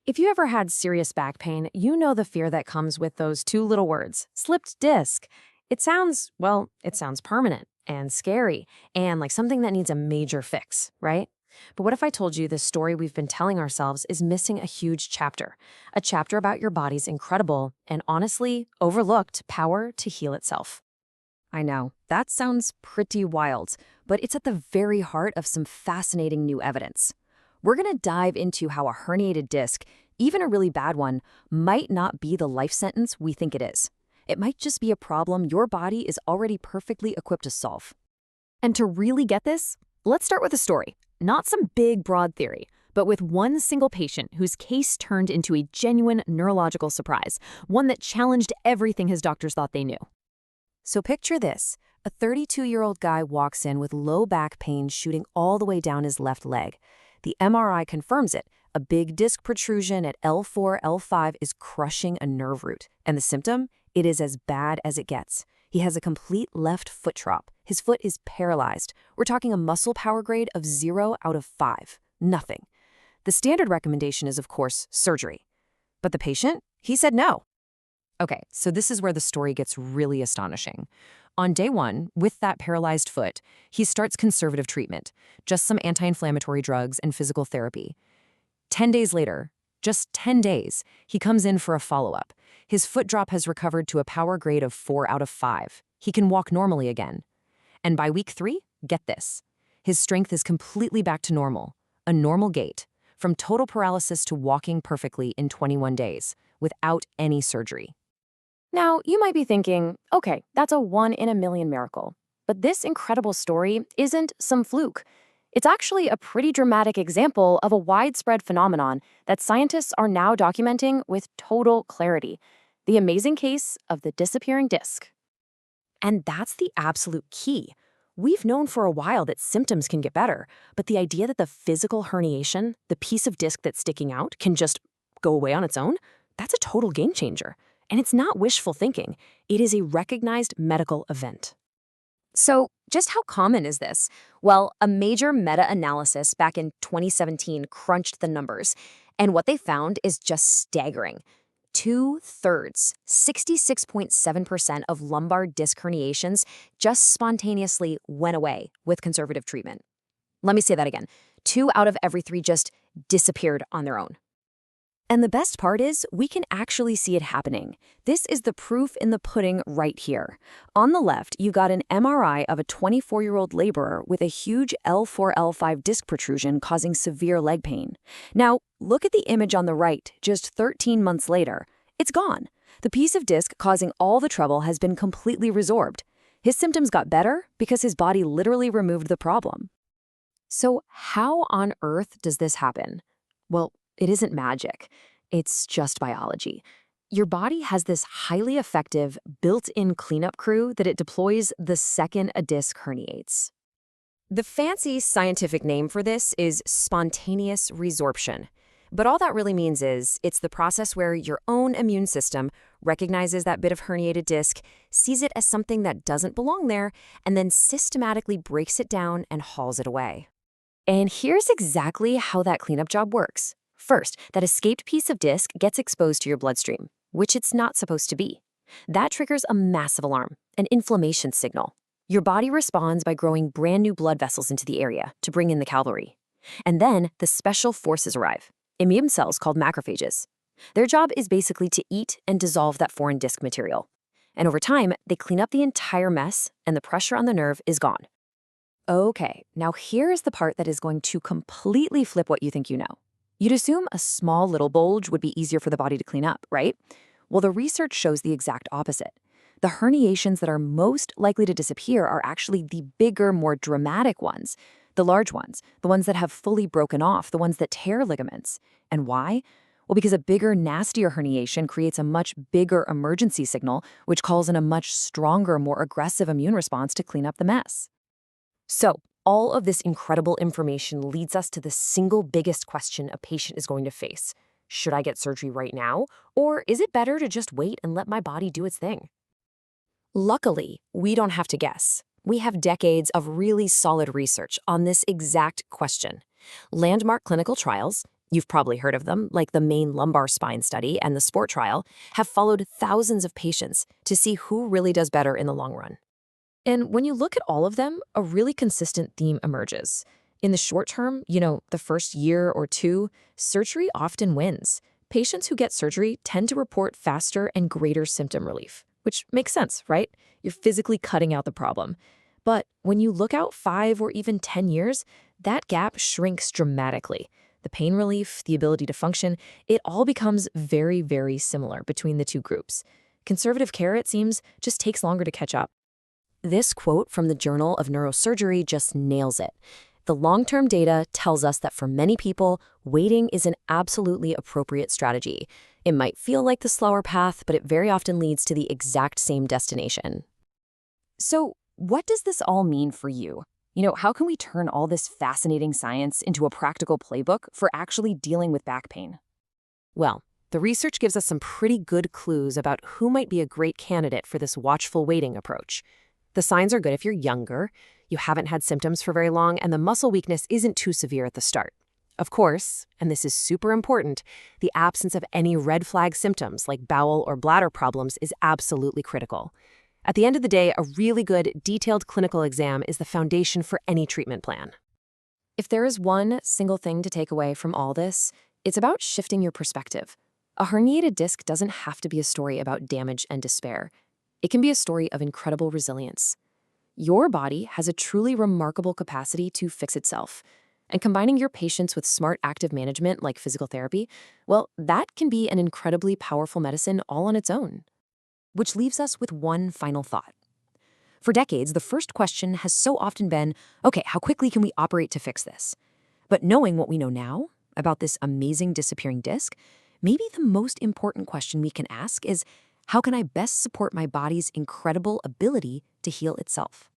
If you ever had serious back pain, you know the fear that comes with those two little words, slipped disc. It sounds permanent and scary and like something that needs a major fix, right? But what if I told you the story we've been telling ourselves is missing a huge chapter? A chapter about your body's incredible and honestly overlooked power to heal itself. I know, that sounds pretty wild, but it's at the very heart of some fascinating new evidence. We're going to dive into how a herniated disc, even a really bad one, might not be the life sentence we think it is. It might just be a problem your body is already perfectly equipped to solve. And to really get this, let's start with a story. Not some big, broad theory, but with one single patient whose case turned into a genuine neurological surprise, one that challenged everything his doctors thought they knew. So picture this. A 32-year-old guy walks in with low back pain shooting all the way down his left leg. The MRI confirms it. A big disc protrusion at L4, L5 is crushing a nerve root. And the symptom? It is as bad as it gets. He has a complete left foot drop. His foot is paralyzed. We're talking a muscle power grade of 0 out of 5. Nothing. The standard recommendation is, of course, surgery. But the patient? He said no. Okay, so this is where the story gets really astonishing. On day one, with that paralyzed foot, he starts conservative treatment, just some anti-inflammatory drugs and physical therapy. 10 days later, just 10 days, he comes in for a follow-up. His foot drop has recovered to a power grade of 4 out of 5. He can walk normally again. And by week 3, get this. His strength is completely back to normal, a normal gait, from total paralysis to walking perfectly in 21 days, without any surgery. Now, you might be thinking, okay, that's a 1 in a million miracle. But this incredible story isn't some fluke. It's actually a pretty dramatic example of a widespread phenomenon that scientists are now documenting with total clarity: the amazing case of the disappearing disc. And that's the absolute key. We've known for a while that symptoms can get better, but the idea that the physical herniation, the piece of disc that's sticking out, can just go away on its own, that's a total game changer. And it's not wishful thinking. It is a recognized medical event. So, just how common is this? Well, a major meta-analysis back in 2017 crunched the numbers, and what they found is just staggering. 2/3, 66.7% of lumbar disc herniations just spontaneously went away with conservative treatment. Let me say that again. 2 out of every 3 just disappeared on their own. And the best part is, we can actually see it happening. This is the proof in the pudding right here. On the left, you got an MRI of a 24-year-old laborer with a huge L4, L5 disc protrusion causing severe leg pain. Now, look at the image on the right, just 13 months later. It's gone. The piece of disc causing all the trouble has been completely resorbed. His symptoms got better because his body literally removed the problem. So how on earth does this happen? Well, it isn't magic. It's just biology. Your body has this highly effective, built-in cleanup crew that it deploys the second a disc herniates. The fancy scientific name for this is spontaneous resorption. But all that really means is it's the process where your own immune system recognizes that bit of herniated disc, sees it as something that doesn't belong there, and then systematically breaks it down and hauls it away. And here's exactly how that cleanup job works. First, that escaped piece of disc gets exposed to your bloodstream, which it's not supposed to be. That triggers a massive alarm, an inflammation signal. Your body responds by growing brand new blood vessels into the area to bring in the cavalry. And then the special forces arrive, immune cells called macrophages. Their job is basically to eat and dissolve that foreign disc material. And over time, they clean up the entire mess, and the pressure on the nerve is gone. Okay, now here is the part that is going to completely flip what you think you know. You'd assume a small little bulge would be easier for the body to clean up, right? Well, the research shows the exact opposite. The herniations that are most likely to disappear are actually the bigger, more dramatic ones. The large ones, the ones that have fully broken off, the ones that tear ligaments. And why? Well, because a bigger, nastier herniation creates a much bigger emergency signal, which calls in a much stronger, more aggressive immune response to clean up the mess. So, all of this incredible information leads us to the single biggest question a patient is going to face. Should I get surgery right now? Or is it better to just wait and let my body do its thing? Luckily, we don't have to guess. We have decades of really solid research on this exact question. Landmark clinical trials, You've probably heard of them, like the main lumbar spine study and the SPORT trial, have followed thousands of patients to see who really does better in the long run. And when you look at all of them, a really consistent theme emerges. In the short term, the first year or two, surgery often wins. Patients who get surgery tend to report faster and greater symptom relief, which makes sense, right? You're physically cutting out the problem. But when you look out 5 or even 10 years, that gap shrinks dramatically. The pain relief, the ability to function, it all becomes very, very similar between the two groups. Conservative care, it seems, just takes longer to catch up. This quote from the Journal of Neurosurgery just nails it. The long-term data tells us that for many people, waiting is an absolutely appropriate strategy. It might feel like the slower path, but it very often leads to the exact same destination. So, what does this all mean for you? How can we turn all this fascinating science into a practical playbook for actually dealing with back pain? Well, the research gives us some pretty good clues about who might be a great candidate for this watchful waiting approach. The signs are good if you're younger, you haven't had symptoms for very long, and the muscle weakness isn't too severe at the start. Of course, and this is super important, the absence of any red flag symptoms like bowel or bladder problems is absolutely critical. At the end of the day, a really good, detailed clinical exam is the foundation for any treatment plan. If there is one single thing to take away from all this, it's about shifting your perspective. A herniated disc doesn't have to be a story about damage and despair. It can be a story of incredible resilience. Your body has a truly remarkable capacity to fix itself. And combining your patients with smart active management like physical therapy, well, that can be an incredibly powerful medicine all on its own. Which leaves us with one final thought. For decades, the first question has so often been, okay, how quickly can we operate to fix this? But knowing what we know now about this amazing disappearing disc, maybe the most important question we can ask is, how can I best support my body's incredible ability to heal itself?